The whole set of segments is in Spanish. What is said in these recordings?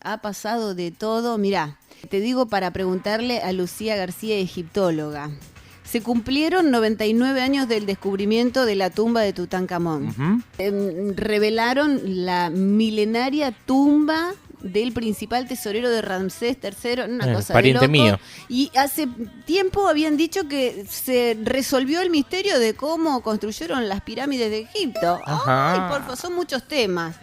ha pasado de todo. Mirá, te digo para preguntarle a Lucía García, egiptóloga. Se cumplieron 99 años del descubrimiento de la tumba de Tutankamón. Revelaron la milenaria tumba del principal tesorero de Ramsés III, una cosa de loco. Pariente mío. Y hace tiempo habían dicho que se resolvió el misterio de cómo construyeron las pirámides de Egipto. Ajá. Ay, por favor, son muchos temas.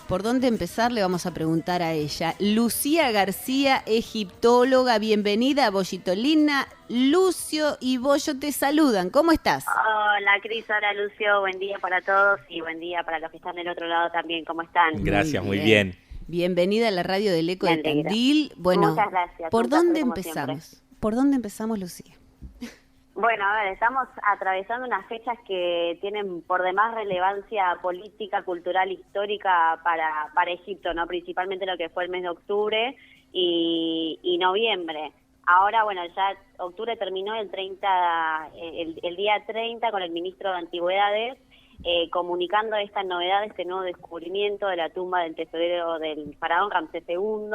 ¿Por dónde empezar? Le vamos a preguntar a ella. Lucía García, egiptóloga, bienvenida a Bollitolina. Lucio y Bollo te saludan. ¿Cómo estás? Hola Cris, hola Lucio, buen día para todos y buen día para los que están del otro lado también. ¿Cómo están? Gracias, muy bien. Bienvenida a la radio del Eco de Tandil. Bueno, muchas gracias. ¿Por dónde como empezamos? Siempre. ¿Por dónde empezamos, Lucía? Bueno, a ver, estamos atravesando unas fechas que tienen por demás relevancia política, cultural, histórica para Egipto, ¿no? Principalmente lo que fue el mes de octubre y noviembre. Ahora, bueno, ya octubre terminó el día 30 con el ministro de Antigüedades comunicando esta novedad, este nuevo descubrimiento de la tumba del tesorero del faraón Ramsés II.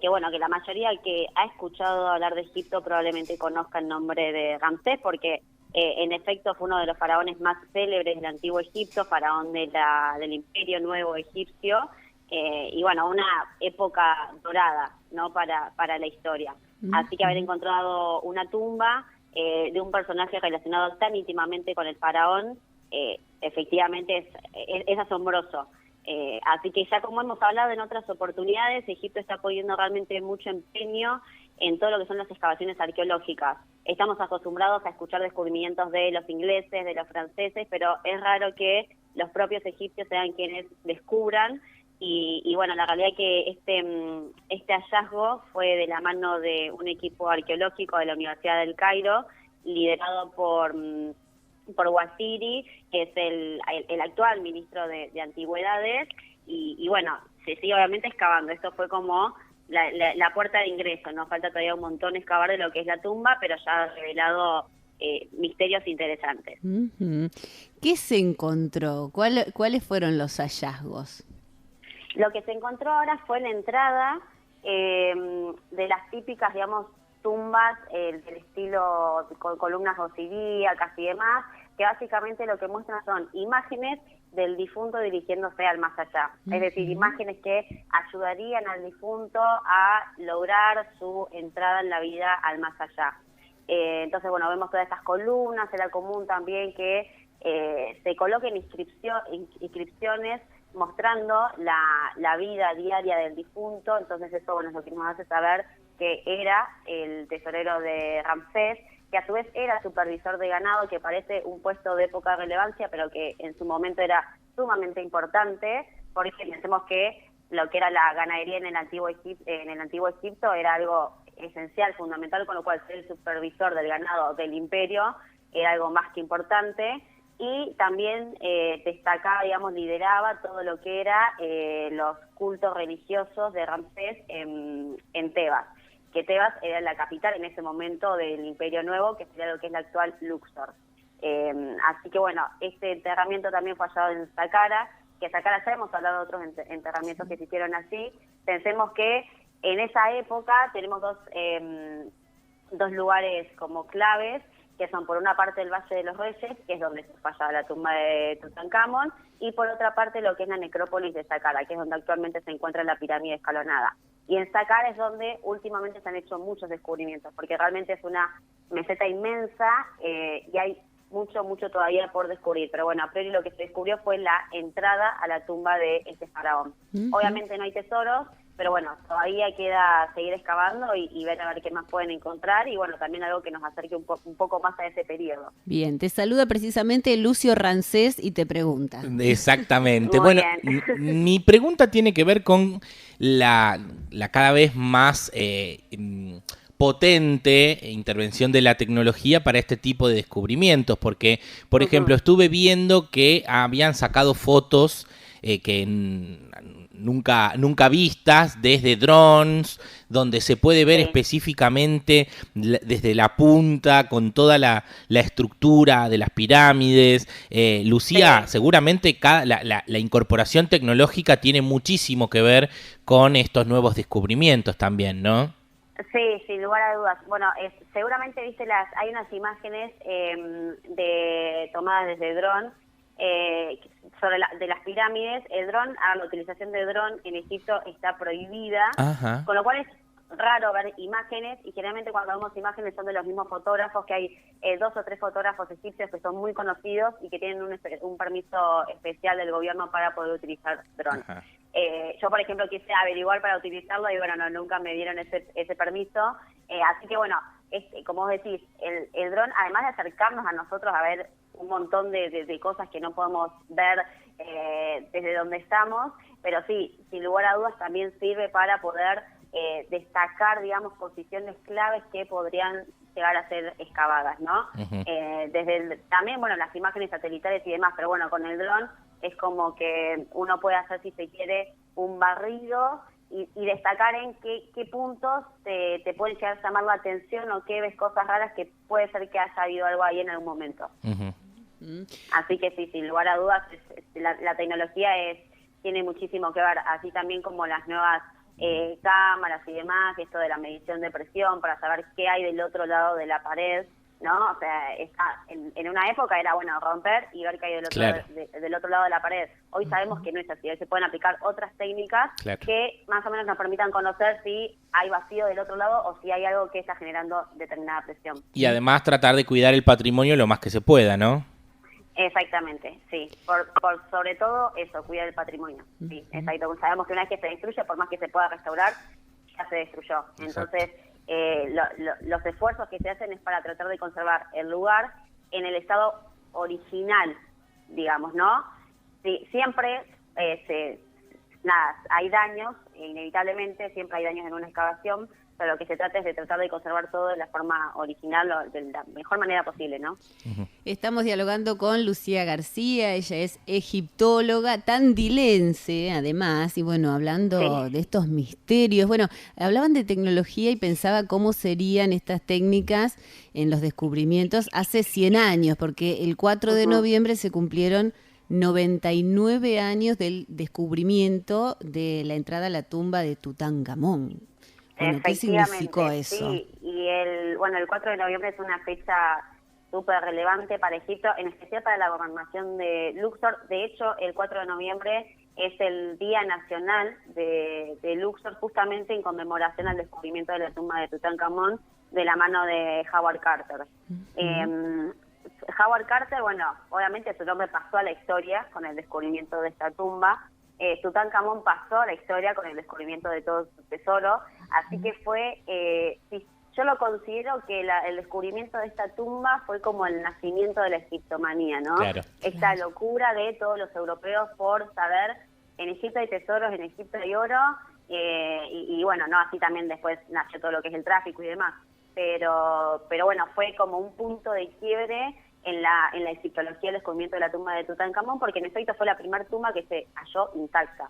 Que bueno, que la mayoría que ha escuchado hablar de Egipto probablemente conozca el nombre de Ramsés, porque en efecto fue uno de los faraones más célebres del antiguo Egipto, faraón del Imperio Nuevo Egipcio, y bueno, una época dorada, ¿no? para la historia. Así que haber encontrado una tumba de un personaje relacionado tan íntimamente con el faraón, efectivamente es asombroso. Así que ya como hemos hablado en otras oportunidades, Egipto está poniendo realmente mucho empeño en todo lo que son las excavaciones arqueológicas. Estamos acostumbrados a escuchar descubrimientos de los ingleses, de los franceses, pero es raro que los propios egipcios sean quienes descubran. Y bueno, la realidad es que este hallazgo fue de la mano de un equipo arqueológico de la Universidad del Cairo, liderado por Waziri, que es el actual ministro de Antigüedades, y bueno, se sigue obviamente excavando. Esto fue como la puerta de ingreso, ¿no? Falta todavía un montón excavar de lo que es la tumba, pero ya ha revelado misterios interesantes. ¿Qué se encontró? ¿Cuáles fueron los hallazgos? Lo que se encontró ahora fue la entrada de las típicas, digamos, tumbas del estilo con columnas osiríacas y demás, que básicamente lo que muestran son imágenes del difunto dirigiéndose al más allá. Es decir, imágenes que ayudarían al difunto a lograr su entrada en la vida al más allá. Entonces, bueno, vemos todas estas columnas. Era común también que se coloquen inscripciones mostrando la vida diaria del difunto. Entonces eso, bueno, es lo que nos hace saber que era el tesorero de Ramsés, que a su vez era supervisor de ganado, que parece un puesto de poca relevancia, pero que en su momento era sumamente importante, porque pensemos que lo que era la ganadería en el antiguo Egipto era algo esencial, fundamental, con lo cual ser el supervisor del ganado del imperio era algo más que importante. Y también destacaba, digamos, lideraba todo lo que era los cultos religiosos de Ramsés en Tebas, que Tebas era la capital en ese momento del Imperio Nuevo, que sería lo que es la actual Luxor. Así que bueno, este enterramiento también fue hallado en Saqqara, que Saqqara ya hemos hablado de otros enterramientos que se hicieron allí. Pensemos que en esa época tenemos dos lugares como claves, que son por una parte el Valle de los Reyes, que es donde se falla la tumba de Tutankamón, y por otra parte lo que es la necrópolis de Saqqara, que es donde actualmente se encuentra la pirámide escalonada. Y en Saqqara es donde últimamente se han hecho muchos descubrimientos, porque realmente es una meseta inmensa y hay mucho todavía por descubrir. Pero bueno, a priori lo que se descubrió fue la entrada a la tumba de este faraón. Obviamente no hay tesoros, pero bueno, todavía queda seguir excavando y ver a ver qué más pueden encontrar, y bueno, también algo que nos acerque un poco más a ese periodo. Bien, te saluda precisamente Lucio Ramsés y te pregunta. Exactamente. Muy bueno, mi pregunta tiene que ver con la cada vez más potente intervención de la tecnología para este tipo de descubrimientos, porque, por ejemplo, estuve viendo que habían sacado fotos que nunca vistas, desde drones, donde se puede ver específicamente desde la punta, con toda la estructura de las pirámides. Lucía, seguramente la incorporación tecnológica tiene muchísimo que ver con estos nuevos descubrimientos también, ¿no? Sí, sin lugar a dudas. Bueno, seguramente viste hay unas imágenes tomadas desde dron de las pirámides. El dron, la utilización de dron en Egipto está prohibida, con lo cual es raro ver imágenes, y generalmente cuando vemos imágenes son de los mismos fotógrafos, que hay 2 o 3 fotógrafos egipcios que son muy conocidos y que tienen un permiso especial del gobierno para poder utilizar dron. Yo, por ejemplo, quise averiguar para utilizarlo y bueno, nunca me dieron ese permiso. Así que bueno, como vos decís, el dron, además de acercarnos a nosotros a ver un montón de cosas que no podemos ver desde donde estamos, pero sí, sin lugar a dudas también sirve para poder destacar, digamos, posiciones claves que podrían llegar a ser excavadas, ¿no? También, bueno, las imágenes satelitales y demás, pero bueno, con el dron es como que uno puede hacer, si se quiere, un barrido y destacar en qué puntos te pueden llegar a llamar la atención, o qué ves cosas raras que puede ser que haya habido algo ahí en algún momento. Así que sí, sin lugar a dudas, la tecnología tiene muchísimo que ver, así también como las nuevas cámaras y demás, esto de la medición de presión para saber qué hay del otro lado de la pared, ¿no? O sea, en una época era, bueno, romper y ver qué hay del otro lado de la pared. Hoy sabemos que no es así, hoy se pueden aplicar otras técnicas que más o menos nos permitan conocer si hay vacío del otro lado o si hay algo que está generando determinada presión. Y además tratar de cuidar el patrimonio lo más que se pueda, ¿no? Exactamente, sí. Por sobre todo eso, cuidar el patrimonio. Sí, exacto. Sabemos que una vez que se destruye, por más que se pueda restaurar, ya se destruyó. Entonces, los esfuerzos que se hacen es para tratar de conservar el lugar en el estado original, digamos, ¿no? Sí, siempre hay daños, inevitablemente, siempre hay daños en una excavación, pero lo que se trata es de tratar de conservar todo de la forma original, de la mejor manera posible, ¿no? Estamos dialogando con Lucía García, ella es egiptóloga, tandilense además, y bueno, hablando de estos misterios, bueno, hablaban de tecnología y pensaba cómo serían estas técnicas en los descubrimientos hace 100 años, porque el 4 de noviembre se cumplieron 99 años del descubrimiento de la entrada a la tumba de Tutankamón. Bueno, ¿qué significó eso? Sí, y el 4 de noviembre es una fecha súper relevante para Egipto, en especial para la gobernación de Luxor. De hecho, el 4 de noviembre es el Día Nacional de Luxor, justamente en conmemoración al descubrimiento de la tumba de Tutankamón de la mano de Howard Carter. Howard Carter, bueno, obviamente su nombre pasó a la historia con el descubrimiento de esta tumba. Tutankamón pasó a la historia con el descubrimiento de todo su tesoro, así que yo lo considero que el descubrimiento de esta tumba fue como el nacimiento de la egiptomanía, ¿no? Esta locura de todos los europeos por saber, en Egipto hay tesoros, en Egipto hay oro, y bueno, no, así también después nació todo lo que es el tráfico y demás, pero bueno, fue como un punto de quiebre en la egiptología el descubrimiento de la tumba de Tutankamón, porque en efecto fue la primera tumba que se halló intacta.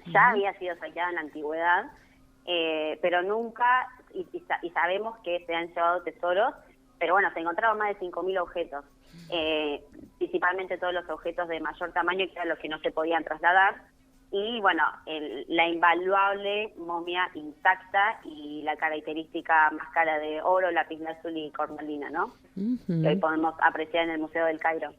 Ya había sido saqueada en la antigüedad, pero nunca, y sabemos que se han llevado tesoros, pero bueno, se encontraron más de 5.000 objetos, principalmente todos los objetos de mayor tamaño, que eran los que no se podían trasladar, y bueno, la invaluable momia intacta y la característica máscara de oro, lapislázuli y cornalina, ¿no? Que hoy podemos apreciar en el Museo del Cairo.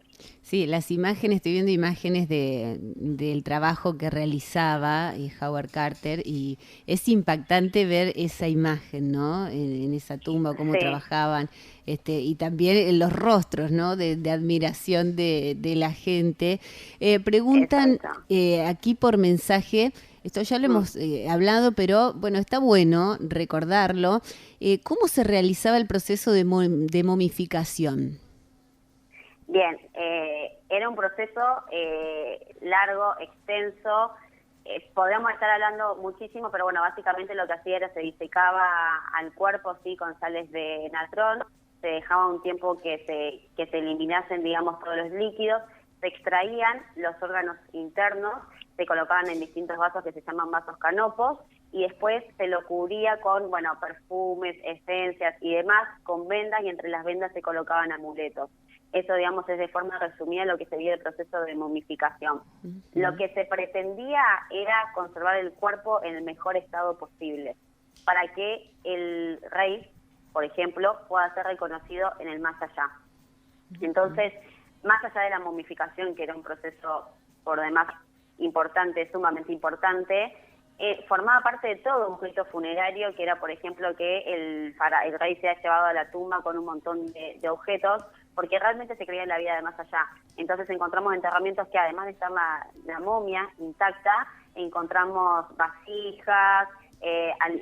Sí, las imágenes, estoy viendo imágenes del trabajo que realizaba Howard Carter, y es impactante ver esa imagen, ¿no? En esa tumba, cómo trabajaban, y también los rostros, ¿no? De admiración de la gente. Preguntan aquí por mensaje, esto ya lo hemos hablado, pero bueno, está bueno recordarlo. ¿Cómo se realizaba el proceso de momificación? Bien, era un proceso largo, extenso. Podríamos estar hablando muchísimo, pero bueno, básicamente lo que hacía era se disecaba al cuerpo, sí, con sales de natrón, se dejaba un tiempo que se eliminasen, digamos, todos los líquidos, se extraían los órganos internos se colocaban en distintos vasos que se llaman vasos canopos, y después se lo cubría con, perfumes, esencias y demás, con vendas, y entre las vendas se colocaban amuletos. Eso, digamos, es de forma resumida lo que sería el proceso de momificación. Lo que se pretendía era conservar el cuerpo en el mejor estado posible, para que el rey, por ejemplo, pueda ser reconocido en el más allá. Entonces, más allá de la momificación, que era un proceso por demás importante, sumamente importante, formaba parte de todo un rito funerario, que era, por ejemplo, que el rey sea llevado a la tumba con un montón de objetos, porque realmente se creía en la vida de más allá. Entonces encontramos enterramientos que, además de estar la momia intacta, encontramos vasijas,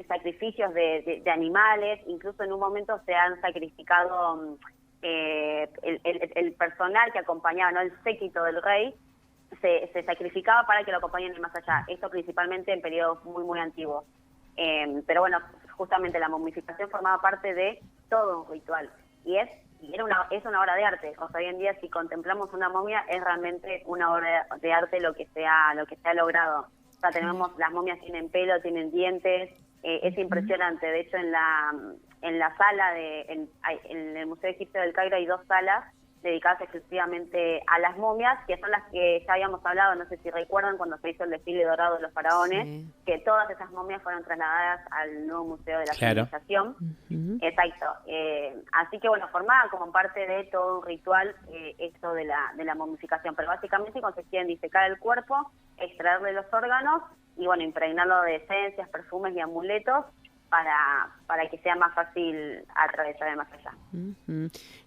sacrificios de animales, incluso en un momento se han sacrificado el personal que acompañaba, ¿no?, el séquito del rey, se sacrificaba para que lo acompañen en más allá. Esto principalmente en periodos muy, muy antiguos. Pero bueno, justamente la momificación formaba parte de todo un ritual. Es una obra de arte. O sea, hoy en día, si contemplamos una momia, es realmente una obra de arte lo que se ha logrado. O sea, las momias tienen pelo, tienen dientes, es impresionante. De hecho, en la sala en el Museo Egipcio del Cairo hay 2 salas dedicadas exclusivamente a las momias, que son las que ya habíamos hablado, no sé si recuerdan, cuando se hizo el desfile dorado de los faraones, que todas esas momias fueron trasladadas al nuevo Museo de la Civilización. Exacto. Así que bueno, formaba como parte de todo un ritual esto de la momificación, pero básicamente consistía en disecar el cuerpo, extraerle los órganos y bueno, impregnarlo de esencias, perfumes y amuletos, para que sea más fácil atravesar el más allá.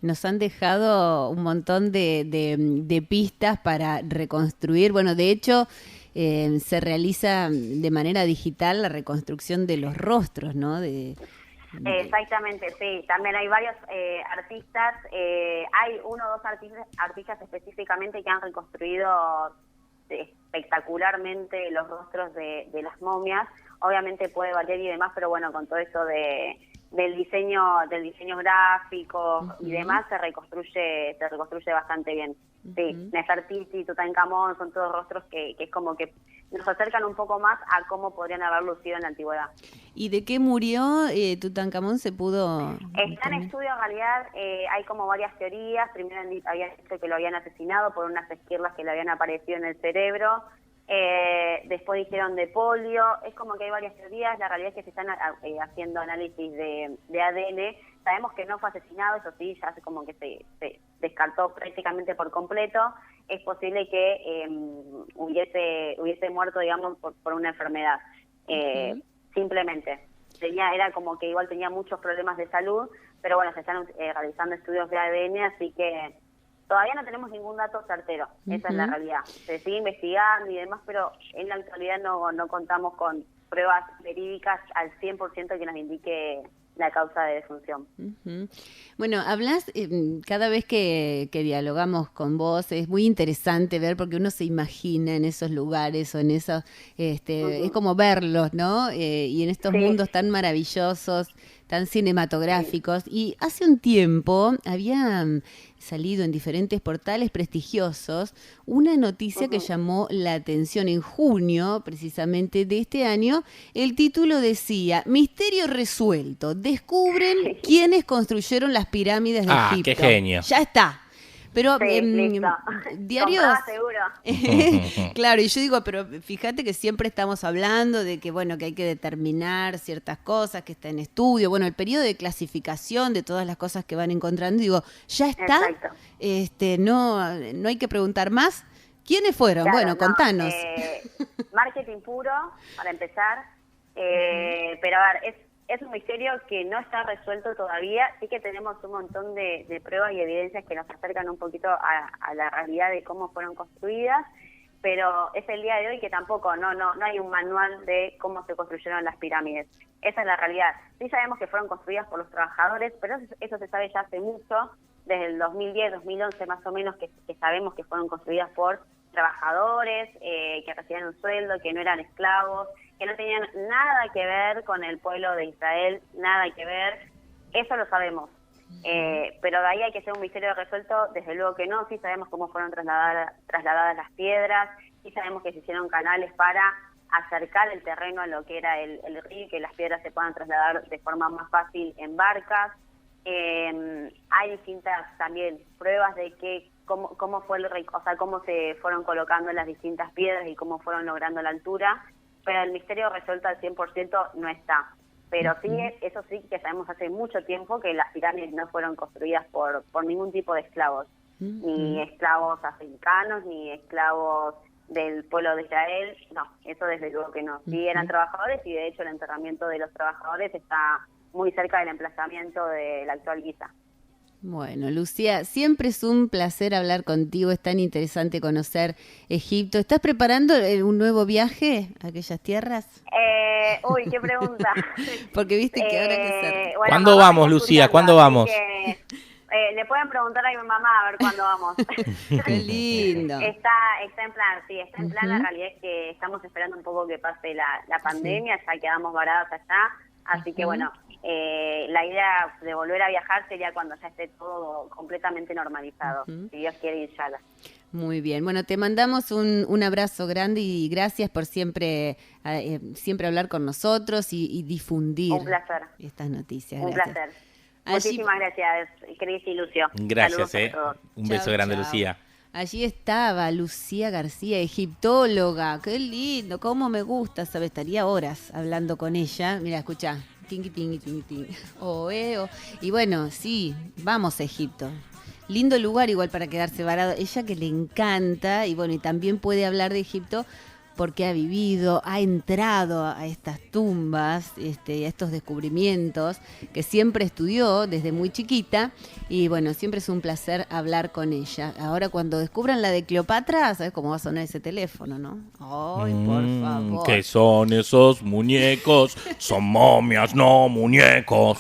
Nos han dejado un montón de pistas para reconstruir. Bueno, de hecho, se realiza de manera digital la reconstrucción de los rostros, ¿no? Exactamente, sí. También hay varios artistas. Hay 1 o 2 artistas específicamente que han reconstruido espectacularmente los rostros de las momias. Obviamente puede variar y demás, pero bueno, con todo eso del diseño gráfico y demás se reconstruye bastante bien. Sí, Nefertiti, Tutankamón, son todos rostros que es como que nos acercan un poco más a cómo podrían haber lucido en la antigüedad. ¿Y de qué murió Tutankamón? ¿Se pudo...? Está en estudio, en realidad, hay como varias teorías. Primero habían dicho que lo habían asesinado por unas esquirlas que le habían aparecido en el cerebro. Después dijeron de polio. Es como que hay varias teorías. La realidad es que se están haciendo análisis de ADN. Sabemos que no fue asesinado, eso sí, ya como que se descartó prácticamente por completo. Es posible que hubiese muerto, digamos, por una enfermedad. Simplemente. Era como que igual tenía muchos problemas de salud, pero bueno, se están realizando estudios de ADN, así que todavía no tenemos ningún dato certero. Esa es la realidad. Se sigue investigando y demás, pero en la actualidad no contamos con pruebas verídicas al 100% que nos indique la causa de defunción. Bueno, hablas, cada vez que dialogamos con vos, es muy interesante ver, porque uno se imagina en esos lugares o en esos, es como verlos, ¿no? Y en estos mundos tan maravillosos, tan cinematográficos. Y hace un tiempo había salido en diferentes portales prestigiosos una noticia que llamó la atención en junio, precisamente de este año. El título decía: Misterio resuelto, descubren quiénes construyeron las pirámides de Egipto. ¡Qué genio! Ya está. Pero diarios... seguro. Claro, y yo digo, pero fíjate que siempre estamos hablando de que, bueno, que hay que determinar ciertas cosas, que está en estudio, bueno, el periodo de clasificación de todas las cosas que van encontrando, digo, ya está. Exacto. No hay que preguntar más. ¿Quiénes fueron? Claro, bueno, contanos. Marketing puro, para empezar, pero a ver, es un misterio que no está resuelto todavía. Sí que tenemos un montón de pruebas y evidencias que nos acercan un poquito a la realidad de cómo fueron construidas, pero es el día de hoy que tampoco, no hay un manual de cómo se construyeron las pirámides. Esa es la realidad. Sí sabemos que fueron construidas por los trabajadores, pero eso se sabe ya hace mucho, desde el 2010, 2011 más o menos, que sabemos que fueron construidas por trabajadores que recibían un sueldo, que no eran esclavos, que no tenían nada que ver con el pueblo de Israel, nada que ver. Eso lo sabemos. Pero de ahí hay que ser un misterio resuelto, desde luego que no. Sí sabemos cómo fueron trasladadas las piedras, y sabemos que se hicieron canales para acercar el terreno a lo que era el río y que las piedras se puedan trasladar de forma más fácil en barcas. Hay distintas también pruebas de que cómo fue cómo se fueron colocando las distintas piedras y cómo fueron logrando la altura, pero el misterio resuelto al 100% no está. Pero sí, eso sí que sabemos hace mucho tiempo que las pirámides no fueron construidas por ningún tipo de esclavos, ni esclavos africanos, ni esclavos del pueblo de Israel, no, eso desde luego que no. Sí eran trabajadores y de hecho el enterramiento de los trabajadores está muy cerca del emplazamiento de la actual Giza. Bueno, Lucía, siempre es un placer hablar contigo, es tan interesante conocer Egipto. ¿Estás preparando un nuevo viaje a aquellas tierras? Uy, qué pregunta. Porque viste que ahora que ser. Bueno, ¿Cuándo vamos, Lucía? ¿Cuándo vamos? Le pueden preguntar a mi mamá a ver cuándo vamos. Qué lindo. Está en plan, sí, está en plan. La realidad es que estamos esperando un poco que pase la pandemia, ya quedamos varadas allá. Así que bueno, la idea de volver a viajar sería cuando ya esté todo completamente normalizado. Si Dios quiere, inshallah. Muy bien. Bueno, te mandamos un abrazo grande y gracias por siempre hablar con nosotros y difundir estas noticias. Un placer. Muchísimas gracias, Cris y Lucio. Gracias, un beso grande, chau. Lucía. Allí estaba Lucía García, egiptóloga. Qué lindo, cómo me gusta, ¿sabes? Estaría horas hablando con ella. Mira, escucha. Tingui, tingui, tingui, tingui. Y bueno, sí, vamos a Egipto. Lindo lugar igual para quedarse varado. Ella que le encanta y bueno, y también puede hablar de Egipto porque ha vivido, ha entrado a estas tumbas, a estos descubrimientos que siempre estudió desde muy chiquita y bueno, siempre es un placer hablar con ella. Ahora cuando descubran la de Cleopatra, ¿sabes cómo va a sonar ese teléfono, no? Ay, por favor. ¿Qué son esos muñecos? Son momias, no muñecos.